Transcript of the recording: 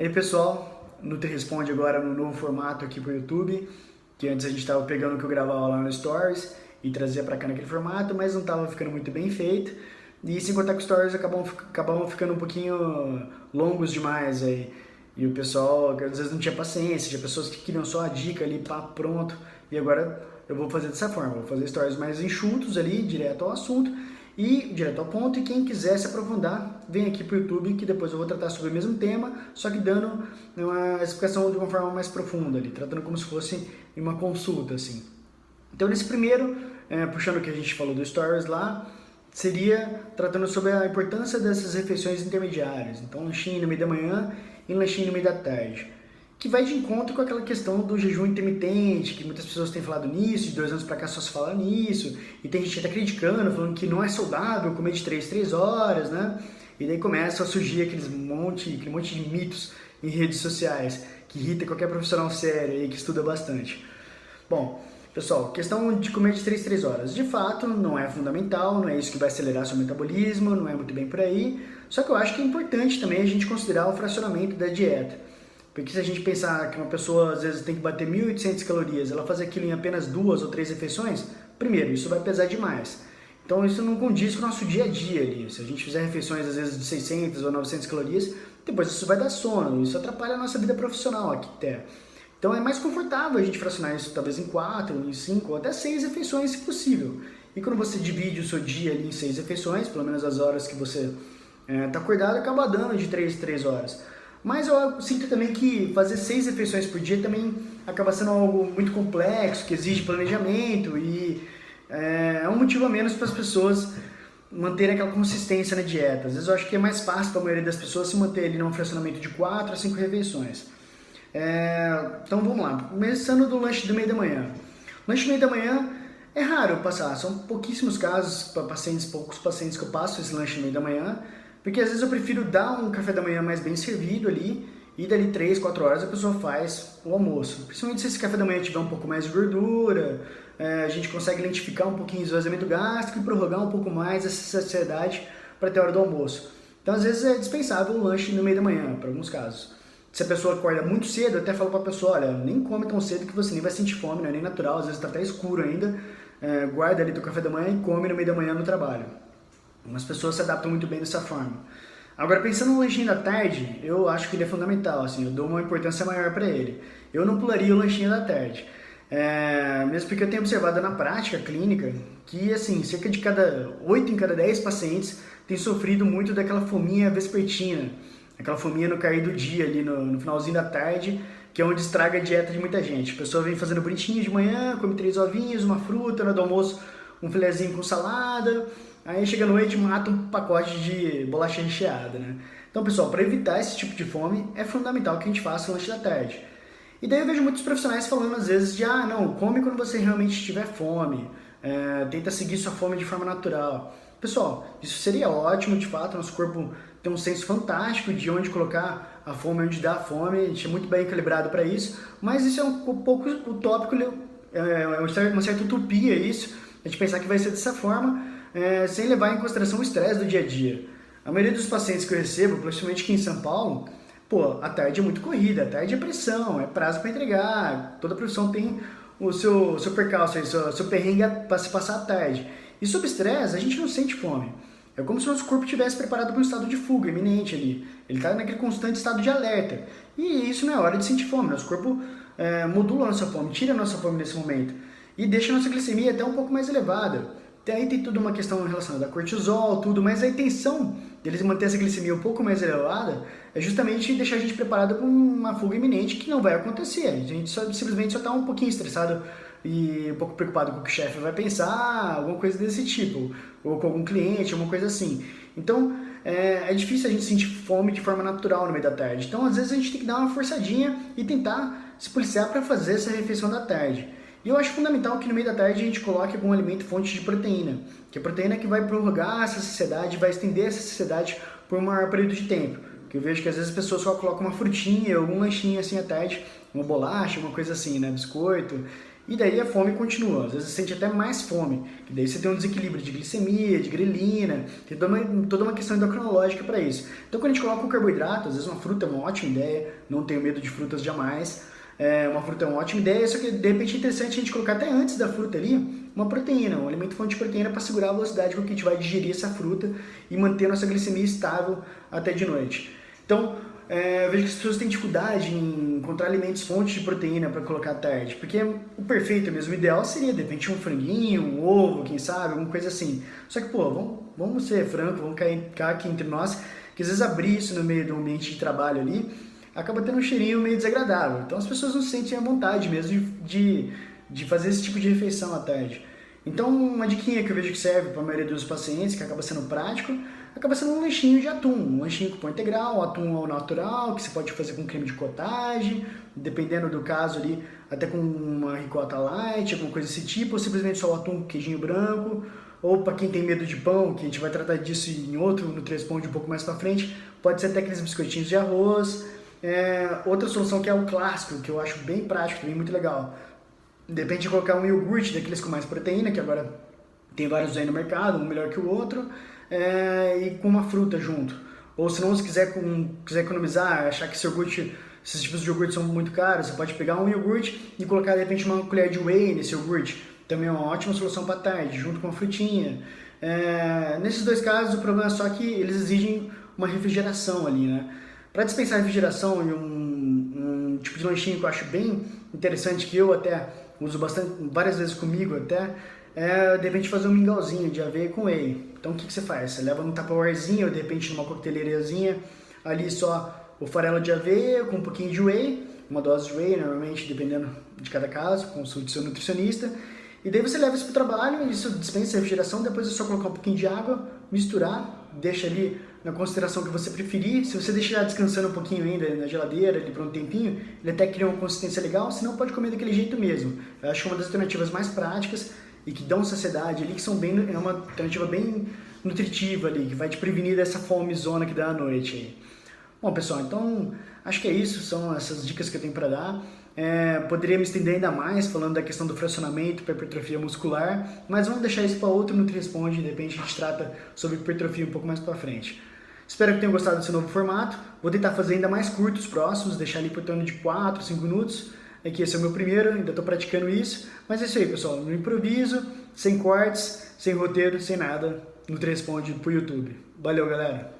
E aí pessoal, Nutri Responde agora no novo formato aqui pro YouTube, que antes a gente estava pegando o que eu gravava lá no Stories e trazia para cá naquele formato, mas não estava ficando muito bem feito. E sem contar que os Stories acabavam ficando um pouquinho longos demais aí. E o pessoal às vezes não tinha paciência, tinha pessoas que queriam só a dica ali, pá, pronto. E agora eu vou fazer dessa forma, vou fazer Stories mais enxutos ali, direto ao assunto e direto ao ponto, e quem quiser se aprofundar, vem aqui pro YouTube que depois eu vou tratar sobre o mesmo tema, só que dando uma explicação de uma forma mais profunda ali, tratando como se fosse uma consulta, assim. Então nesse primeiro, puxando o que a gente falou do Stories lá, seria tratando sobre a importância dessas refeições intermediárias, então lanchinho no meio da manhã e lanchinho no meio da tarde, que vai de encontro com aquela questão do jejum intermitente, que muitas pessoas têm falado nisso, de 2 anos pra cá só se fala nisso, e tem gente até criticando, falando que não é saudável comer de 3 horas, né? E daí começa a surgir aquele monte de mitos em redes sociais, que irrita qualquer profissional sério aí que estuda bastante. Bom, pessoal, questão de comer de 3 horas, de fato não é fundamental, não é isso que vai acelerar seu metabolismo, não é muito bem por aí, só que eu acho que é importante também a gente considerar o fracionamento da dieta. Porque se a gente pensar que uma pessoa às vezes tem que bater 1.800 calorias, ela fazer aquilo em apenas 2 ou 3 refeições, primeiro, isso vai pesar demais. Então isso não condiz com o nosso dia a dia ali. Se a gente fizer refeições às vezes de 600 ou 900 calorias, depois isso vai dar sono, isso atrapalha a nossa vida profissional aqui até. Então é mais confortável a gente fracionar isso talvez em 4, em 5 ou até 6 refeições se possível. E quando você divide o seu dia ali em 6 refeições, pelo menos as horas que você está acordado, acaba dando de 3 horas. Mas eu sinto também que fazer 6 refeições por dia também acaba sendo algo muito complexo, que exige planejamento e é um motivo a menos para as pessoas manterem aquela consistência na dieta. Às vezes eu acho que é mais fácil para a maioria das pessoas se manter ali num fracionamento de 4 a 5 refeições. Então vamos lá, começando do lanche do meio da manhã. Lanche do meio da manhã é raro eu passar, são pouquíssimos casos para pacientes, poucos pacientes que eu passo esse lanche no meio da manhã, porque às vezes eu prefiro dar um café da manhã mais bem servido ali, e dali 3, 4 horas a pessoa faz o almoço. Principalmente se esse café da manhã tiver um pouco mais de gordura, a gente consegue identificar um pouquinho o esvaziamento gástrico e prorrogar um pouco mais essa saciedade para ter a hora do almoço. Então às vezes é dispensável o lanche no meio da manhã, para alguns casos. Se a pessoa acorda muito cedo, eu até falo para a pessoa, olha, nem come tão cedo que você nem vai sentir fome, não é nem natural, às vezes está até escuro ainda, guarda ali teu café da manhã e come no meio da manhã no trabalho. Algumas pessoas se adaptam muito bem dessa forma. Agora, pensando no lanchinho da tarde, eu acho que ele é fundamental, assim, eu dou uma importância maior para ele. Eu não pularia o lanchinho da tarde. Mesmo porque eu tenho observado na prática clínica que, assim, cerca de 8 em cada 10 pacientes têm sofrido muito daquela fominha vespertina, aquela fominha no cair do dia ali no finalzinho da tarde, que é onde estraga a dieta de muita gente. A pessoa vem fazendo bonitinho de manhã, come 3 ovinhos, uma fruta, na hora do almoço um filezinho com salada, aí chega à noite e mata um pacote de bolacha recheada, né? Então, pessoal, para evitar esse tipo de fome, é fundamental que a gente faça o lanche da tarde. E daí eu vejo muitos profissionais falando às vezes de, não, come quando você realmente tiver fome, tenta seguir sua fome de forma natural. Pessoal, isso seria ótimo, de fato, nosso corpo tem um senso fantástico de onde colocar a fome, onde dar a fome, a gente é muito bem calibrado para isso, mas isso é um pouco utópico, uma certa utopia isso, a gente pensar que vai ser dessa forma, sem levar em consideração o estresse do dia a dia. A maioria dos pacientes que eu recebo, principalmente aqui em São Paulo, a tarde é muito corrida, a tarde é pressão, é prazo para entregar, toda profissão tem o seu percalço, o seu perrengue para se passar a tarde. E sob estresse, a gente não sente fome. É como se o nosso corpo estivesse preparado para um estado de fuga iminente ali. Ele está naquele constante estado de alerta. E isso não é hora de sentir fome. Nosso corpo modula a nossa fome, tira a nossa fome nesse momento. E deixa a nossa glicemia até um pouco mais elevada. Aí tem tudo uma questão relacionada a cortisol, tudo, mas a intenção deles manter essa glicemia um pouco mais elevada é justamente deixar a gente preparado para uma fuga iminente que não vai acontecer. A gente simplesmente só está um pouquinho estressado e um pouco preocupado com o que o chefe vai pensar, alguma coisa desse tipo, ou com algum cliente, alguma coisa assim. Então, é difícil a gente sentir fome de forma natural no meio da tarde. Então, às vezes a gente tem que dar uma forçadinha e tentar se policiar para fazer essa refeição da tarde. E eu acho fundamental que no meio da tarde a gente coloque algum alimento fonte de proteína, que é a proteína que vai prorrogar essa saciedade, vai estender essa saciedade por um maior período de tempo. Que eu vejo que às vezes as pessoas só colocam uma frutinha, algum lanchinho assim à tarde, uma bolacha, uma coisa assim, né, biscoito. e daí a fome continua. Às vezes você sente até mais fome, que daí você tem um desequilíbrio de glicemia, de grelina, tem toda uma questão endocrinológica para isso. Então quando a gente coloca um carboidrato, às vezes uma fruta é uma ótima ideia, não tenho medo de frutas jamais, uma fruta é uma ótima ideia, só que de repente é interessante a gente colocar até antes da fruta ali uma proteína, um alimento fonte de proteína para segurar a velocidade com que a gente vai digerir essa fruta e manter a nossa glicemia estável até de noite. Então, eu vejo que as pessoas têm dificuldade em encontrar alimentos fontes de proteína para colocar à tarde, porque o perfeito mesmo, o ideal seria de repente um franguinho, um ovo, quem sabe, alguma coisa assim. Só que, pô, vamos ser franco, vamos ficar aqui entre nós, que às vezes abrir isso no meio do ambiente de trabalho ali, acaba tendo um cheirinho meio desagradável. Então as pessoas não se sentem à vontade mesmo de fazer esse tipo de refeição à tarde. Então uma diquinha que eu vejo que serve para a maioria dos pacientes, que acaba sendo prático, acaba sendo um lanchinho de atum, um lanchinho com pão integral, atum ao natural, que você pode fazer com creme de cottage, dependendo do caso ali, até com uma ricota light, alguma coisa desse tipo, ou simplesmente só o atum com queijinho branco, ou para quem tem medo de pão, que a gente vai tratar disso em outro, no 3 Pontos um pouco mais para frente, pode ser até aqueles biscoitinhos de arroz. Outra solução que é o clássico, que eu acho bem prático, também muito legal. Depende de colocar um iogurte daqueles com mais proteína, que agora tem vários aí no mercado, um melhor que o outro, e com uma fruta junto. Ou se não, se quiser economizar, achar que esses tipos de iogurte são muito caros, você pode pegar um iogurte e colocar de repente uma colher de whey nesse iogurte. Também é uma ótima solução para tarde, junto com uma frutinha. Nesses dois casos, o problema é só que eles exigem uma refrigeração ali, né? Para dispensar a refrigeração e um tipo de lanchinho que eu acho bem interessante, que eu até uso várias vezes comigo até, de repente fazer um mingauzinho de aveia com whey. Então o que você faz? Você leva num tupperwarezinho ou de repente numa coqueteleirazinha, ali só o farelo de aveia com um pouquinho de whey, uma dose de whey normalmente, dependendo de cada caso, consulte seu nutricionista. E daí você leva isso para o trabalho, isso dispensa a refrigeração, depois é só colocar um pouquinho de água, misturar, deixa ali na consideração que você preferir. Se você deixar descansando um pouquinho ainda na geladeira, ali por um tempinho, ele até cria uma consistência legal, senão pode comer daquele jeito mesmo. Eu acho que é uma das alternativas mais práticas e que dão saciedade ali, que é uma alternativa bem nutritiva ali, que vai te prevenir dessa fomezona que dá à noite aí. Bom, pessoal, então acho que é isso, são essas dicas que eu tenho para dar. Poderia me estender ainda mais falando da questão do fracionamento para hipertrofia muscular, mas vamos deixar isso para outro Nutri Responde, de repente a gente trata sobre hipertrofia um pouco mais para frente. Espero que tenham gostado desse novo formato, vou tentar fazer ainda mais curtos próximos, deixar ali por torno de 4, 5 minutos, que esse é o meu primeiro, ainda estou praticando isso, mas é isso aí, pessoal, no improviso, sem cortes, sem roteiro, sem nada, Nutri Responde pro YouTube. Valeu, galera!